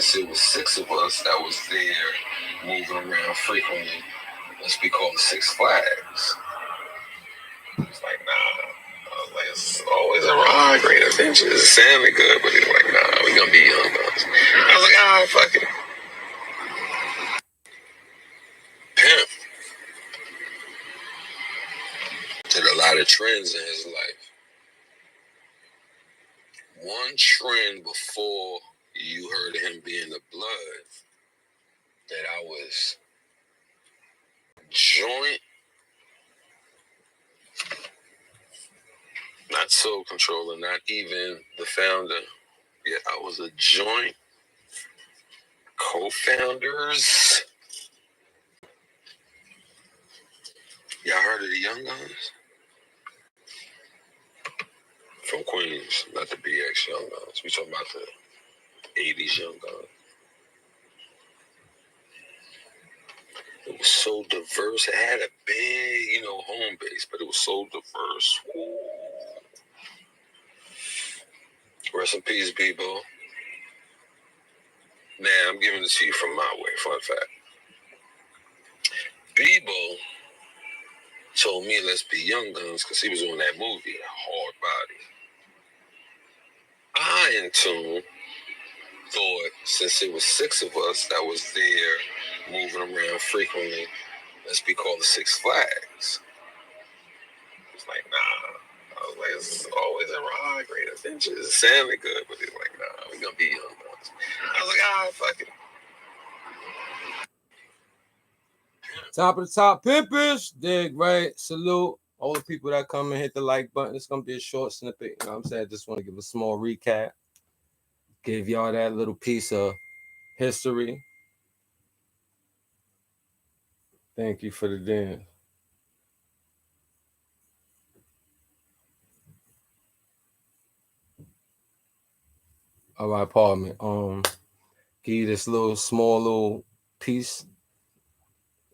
since it was 6 of us that was there moving around frequently, let's be called the Six Flags. It's like, nah. I was like, it's always a ride, great adventures. It sounded good, but it's like, nah, we gonna be young guns. I was like, ah, fuck it. Pimp did a lot of trends in his life. One trend before you heard of him being the blood that I was joint, not soul controller, not even the founder. Yeah, I was a joint co-founders. Y'all heard of the Young Guns? From Queens, not the BX Young Guns. We talking about the 80s Young Guns. It was so diverse. It had a big, home base, but it was so diverse. Ooh. Rest in peace, BEEBO. Now, I'm giving it to you from my way. Fun fact. BEEBO told me let's be Young Guns because he was on that movie, Hard Body. I, in tune, thought since it was 6 of us that was there moving around frequently, let's be called the Six Flags. It's like, nah. I was like, it's always a ride, great adventures. It sounded good, but it's like, nah, we're gonna be young guns. I was like, ah, fuck it. Top of the top, pimpers, dig, right? Salute all the people that come and hit the like button. It's gonna be a short snippet. You know what I'm saying? I just want to give a small recap, give y'all that little piece of history. Thank you for the dance. All right, pardon me. Give you this small little piece.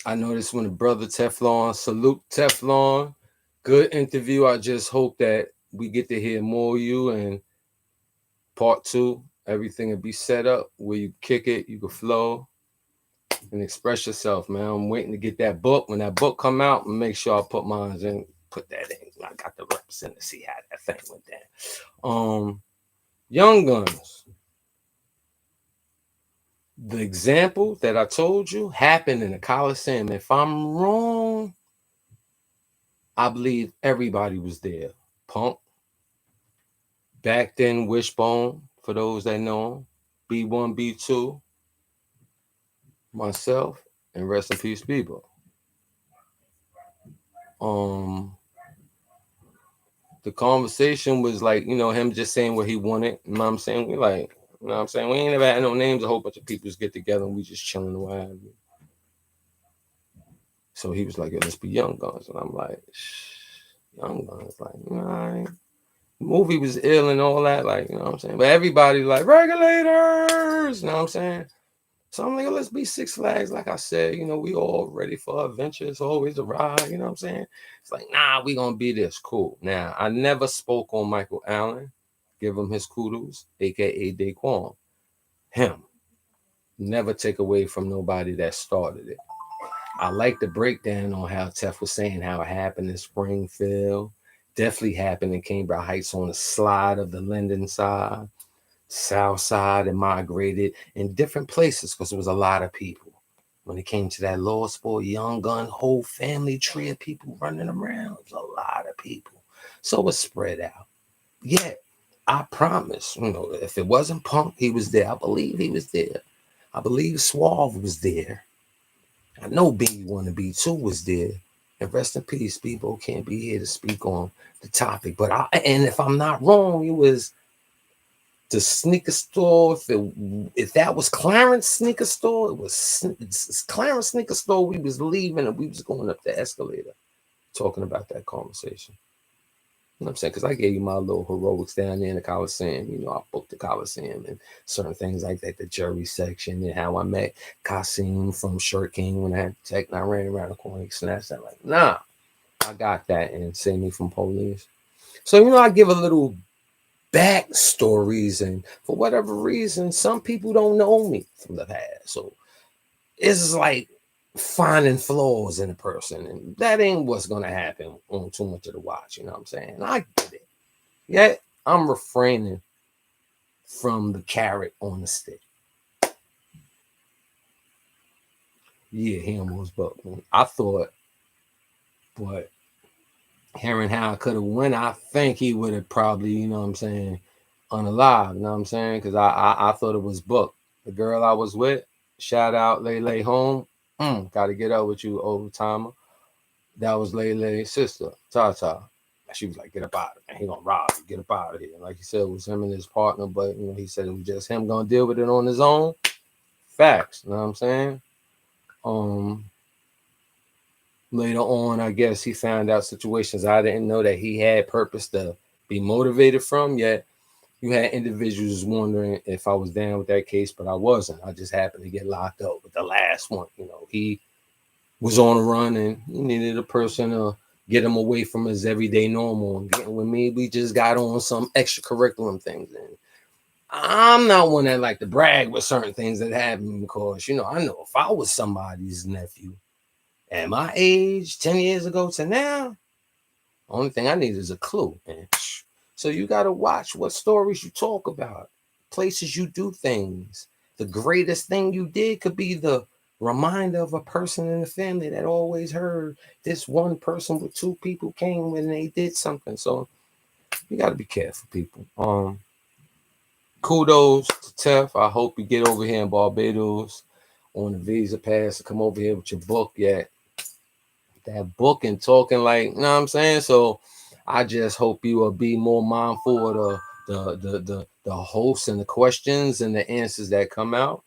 I know this one, the brother Teflon. Salute Teflon. Good interview. I just hope that we get to hear more of you, and part 2, everything will be set up where you kick it, you can flow and express yourself, man. I'm waiting to get that book. When that book come out, make sure I put mine in, put that in. I got the reps in to see how that thing went down. Young Guns. The example that I told you happened in the Coliseum. If I'm wrong, I believe everybody was there. Punk. Back then, Wishbone, for those that know him. B1, B2. Myself, and rest in peace, BEEBO. The conversation was like, him just saying what he wanted. You know what I'm saying? We like, you know what I'm saying? We ain't never had no names. A whole bunch of people just get together and we just chilling and what have you. So he was like, let's be Young Guns. And I'm like, Young Guns. Like, the movie was ill and all that. Like, you know what I'm saying? But everybody like, regulators. You know what I'm saying? So I'm like, let's be Six Flags. Like I said, we all ready for adventure. It's always a ride. You know what I'm saying? It's like, nah, we going to be this. Cool. Now, I never spoke on Michael Allen. Give him his kudos, a.k.a. DAQUAN. Him. Never take away from nobody that started it. I like the breakdown on how Tef was saying how it happened in Springfield. Definitely happened in Cambridge Heights on the slide of the Linden side. South side, and migrated in different places because there was a lot of people. When it came to that law sport, Young Gun, whole family tree of people running around. It was a lot of people. So it spread out. Yet, I promise, if it wasn't Punk, he was there. I believe he was there. I believe Suave was there. I know B1 and B2 was there. And rest in peace, people can't be here to speak on the topic. But and if I'm not wrong, it was the sneaker store. If that was Clarence sneaker store, it was Clarence sneaker store. We was leaving and we was going up the escalator, talking about that conversation. You know what I'm saying? Because I gave you my little heroics down there in the Coliseum. I booked the Coliseum and certain things like that, the jury section, and how I met Kasim from Shirt King when I had tech and I ran around the corner and snatched that. Like, nah, I got that and saved me from police. So, I give a little backstories, and for whatever reason, some people don't know me from the past. So it's like finding flaws in a person, and that ain't what's gonna happen on Too Much of the Watch. You know what I'm saying? I get it. Yet I'm refraining from the carrot on the stick. Yeah, he almost bucked me. I thought, but hearing how I could have went, I think he would have probably, you know what I'm saying, unalive. You know what I'm saying? Because I thought it was booked. The girl I was with, shout out Lele Home. Got to get up with you, old timer. That was Lele's sister, Tata. She was like, "Get up out of here. He gonna rob you. Get up out of here." Like he said, it was him and his partner, but you know, he said it was just him gonna deal with it on his own. Facts. You know what I'm saying? Um, Later on, I guess he found out situations I didn't know that he had purpose to be motivated from. Yet you had individuals wondering if I was down with that case, but I wasn't. I just happened to get locked up with the last one. You know, he was on a run and he needed a person to get him away from his everyday normal. And getting with me, we just got on some extracurriculum things. And I'm not one that like to brag with certain things that happen because, you know, I know if I was somebody's nephew at my age, 10 years ago to now, only thing I need is a clue. And so you got to watch what stories you talk about, places you do things. The greatest thing you did could be the reminder of a person in the family that always heard this one person with two people came when they did something. So you got to be careful, people. Kudos to Tef. I hope you get over here in Barbados on the visa pass to come over here with your book yet. That book and talking like, you know what I'm saying? So I just hope you will be more mindful of the hosts and the questions and the answers that come out.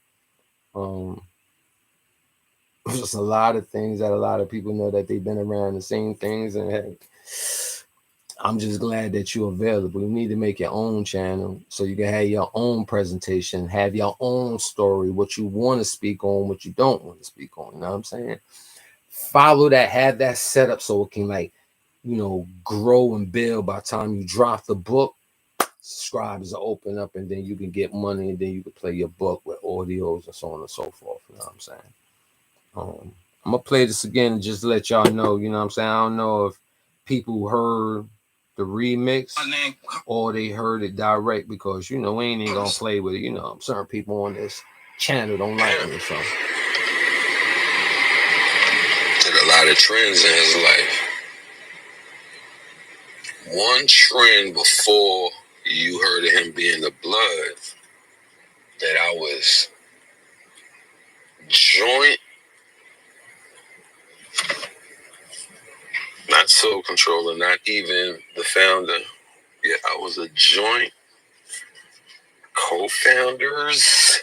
Just a lot of things that a lot of people know that they've been around the same things, and hey, I'm just glad that you're available. You need to make your own channel so you can have your own presentation, have your own story, what you want to speak on, what you don't want to speak on. You know what I'm saying? Follow that, have that set up so it can, like, you know, grow and build. By the time you drop the book, subscribers will open up and then you can get money and then you can play your book with audios and so on and so forth. You know what I'm saying? I'm gonna play this again and just let y'all know, you know what I'm saying? I don't know if people heard the remix or they heard it direct, because you know we ain't even gonna play with it. You know, certain people on this channel don't like me, so did a lot of trends in his life. One trend before you heard of him being the blood that I was joint, not sole controller, not even the founder. Yeah, I was a joint co-founders.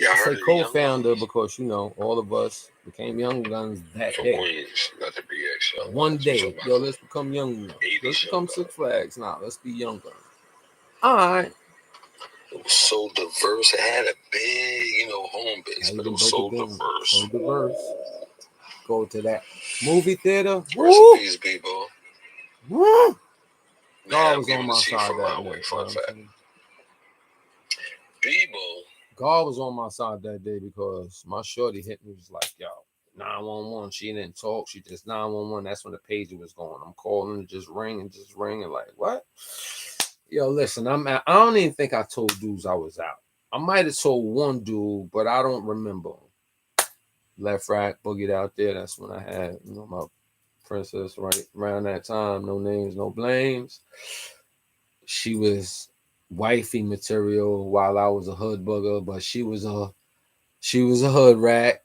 I say co-founder because you know all of us became Young Guns that day. Queens, not the BX. One day, yo, let's become Young Guns. Let's become Six Flags. Nah, let's be Young Guns. All right. It was so diverse. It had a big, you know, home base, but it was so diverse. So diverse. Go to that movie theater. Rest in peace, BEEBO. Woo! God was on my side that day. Fun fact. BEEBO. God was on my side that day because my shorty hit me, was like, yo, 911. She didn't talk. She just 911. That's when the pager was going. I'm calling, just ring and like, what? Yo, listen, I don't even think I told dudes I was out. I might have told one dude, but I don't remember. Left Rack boogied out there. That's when I had, you know, my princess right around that time. No names, no blames. She was wifey material while I was a hood booger, but she was a hood rat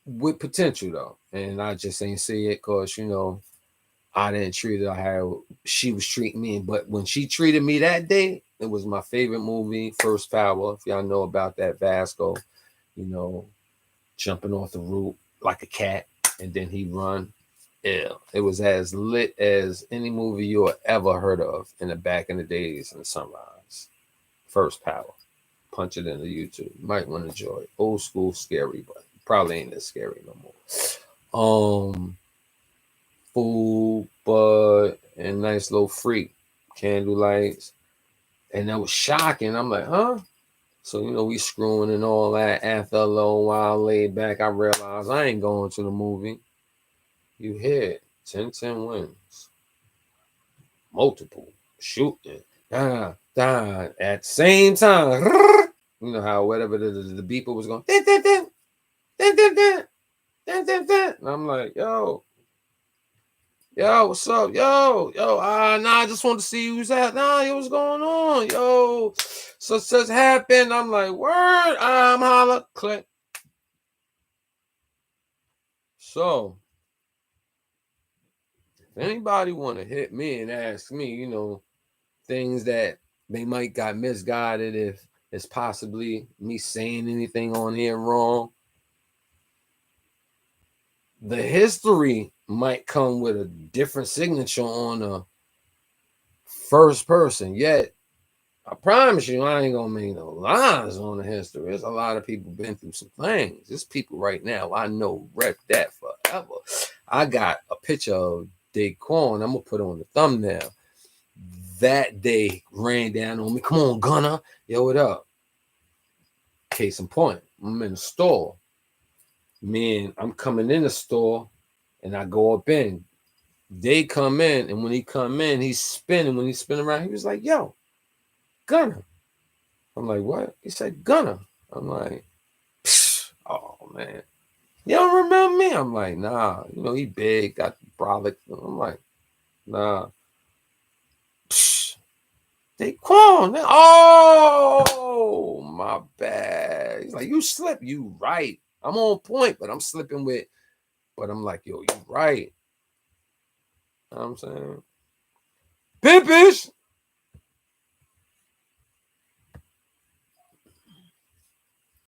with potential though. And I just ain't see it because, you know, I didn't treat her how she was treating me. But when she treated me that day, it was my favorite movie, First Power. If y'all know about that, Vasco, you know, jumping off the roof like a cat and then he run. Yeah, it was as lit as any movie you ever heard of in the back in the days in the sunrise. First Power. Punch it into YouTube. You might want to enjoy it. Old school scary, but probably ain't as scary no more. food, bud, and nice little freak, candle lights. And that was shocking. I'm like, huh? So, we screwing and all that. After a little while laid back, I realized I ain't going to the movie. You hit 10-10 wins. Multiple shooting. At the same time. You know how whatever the beeper was going. And I'm like, yo, what's up? Yo, nah, I just want to see who's at. Nah, yo, what's going on? Yo, such happened. I'm like, word, I'm holla, click. So, if anybody want to hit me and ask me, things that they might got misguided, if it's possibly me saying anything on here wrong, the history might come with a different signature on a first person, yet I promise you I ain't gonna make no lies on the history. There's a lot of people been through some things. There's people right now I know rep that forever. I got a picture of DAQUAN. I'm gonna put on the thumbnail. That day ran down on me. Come on, Gunner. Yo, what up? Case in point, I'm in the store. Man, I'm coming in the store and I go up in. They come in, and when he come in, he's spinning. When he's spinning around, he was like, yo, Gunner. I'm like, what? He said, Gunner. I'm like, oh, man. You don't remember me? I'm like, nah. He big, got brolic. I'm like, nah. DAQUAN. Oh, my bad. He's like, you slip. You right. I'm on point, but I'm slipping with, but I'm like, yo, you right. You know what I'm saying? Pimpish.